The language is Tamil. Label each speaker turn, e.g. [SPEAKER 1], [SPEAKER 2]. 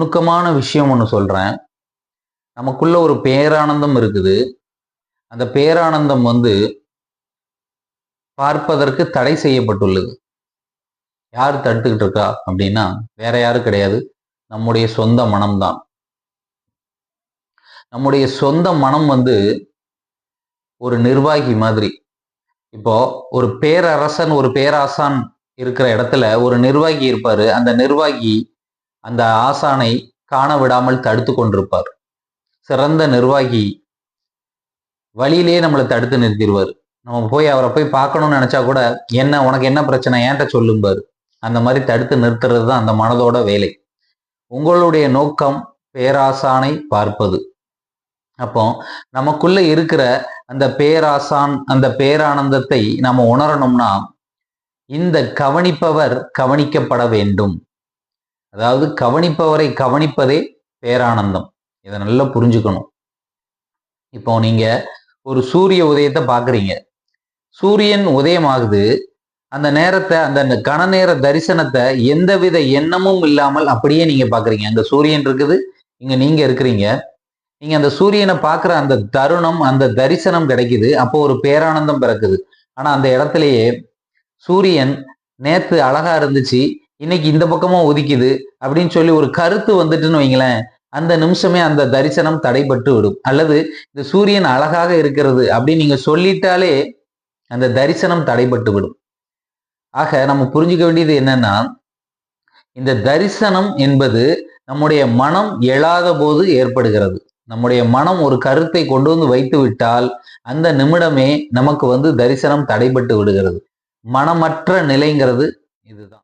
[SPEAKER 1] நுணுக்கமான விஷயம் ஒன்று சொல்றேன். நமக்குள்ள ஒரு பேரானந்தம் இருக்குது. அந்த பேரானந்தம் பார்ப்பதற்கு தடை செய்யப்பட்டுள்ளது. யார் தடுத்துக்கிட்டு இருக்கா அப்படின்னா வேற யாரும் கிடையாது, நம்முடைய சொந்த மனம்தான். நம்முடைய சொந்த மனம் ஒரு நிர்வாகி மாதிரி. இப்போ ஒரு பேரரசன் ஒரு பேராசான் இருக்கிற இடத்துல ஒரு நிர்வாகி இருப்பாரு. அந்த நிர்வாகி அந்த ஆசானை காண விடாமல் தடுத்து கொண்டிருப்பார். சிறந்த நிர்வாகி வழியிலேயே நம்மளை தடுத்து நிறுத்திடுவார். நம்ம போய் அவரை போய் பார்க்கணும்னு நினைச்சா கூட, என்ன உனக்கு என்ன பிரச்சனை ஏன்ட்ட சொல்லும்பாரு. அந்த மாதிரி தடுத்து நிறுத்துறது தான் அந்த மனதோட வேலை. உங்களுடைய நோக்கம் பேராசானை பார்ப்பது. அப்போ நமக்குள்ள இருக்கிற அந்த பேராசான் அந்த பேரானந்தத்தை நம்ம உணரணும்னா இந்த கவனிப்பவர் கவனிக்கப்பட வேண்டும். அதாவது கவனிப்பவரை கவனிப்பதே பேரானந்தம். இதை நல்லா புரிஞ்சுக்கணும். இப்போ நீங்க ஒரு சூரிய உதயத்தை பாக்குறீங்க. சூரியன் உதயமாகுது. அந்த நேரத்தை அந்த கன நேர தரிசனத்தை எந்தவித எண்ணமும் இல்லாமல் அப்படியே நீங்க பாக்குறீங்க. அந்த சூரியன் இருக்குது, இங்க நீங்க இருக்கிறீங்க. நீங்க அந்த சூரியனை பார்க்குற அந்த தருணம் அந்த தரிசனம் கிடைக்குது. அப்போ ஒரு பேரானந்தம் பிறக்குது. ஆனா அந்த இடத்துலயே சூரியன் நேத்து அழகா இருந்துச்சு, இன்னைக்கு இந்த பக்கமா உதிக்குது அப்படின்னு சொல்லி ஒரு கருத்து வந்துட்டுன்னு வைங்களேன், அந்த நிமிஷமே அந்த தரிசனம் தடைபட்டு விடும். அல்லது இந்த சூரியன் அழகாக இருக்கிறது அப்படின்னு நீங்க சொல்லிட்டாலே அந்த தரிசனம் தடைபட்டு விடும். ஆக நம்ம புரிஞ்சுக்க வேண்டியது என்னன்னா, இந்த தரிசனம் என்பது நம்முடைய மனம் எழாத போது ஏற்படுகிறது. நம்முடைய மனம் ஒரு கருத்தை கொண்டு வைத்து விட்டால் அந்த நிமிடமே நமக்கு தரிசனம் தடைபட்டு விடுகிறது. மனமற்ற நிலைங்கிறது இதுதான்.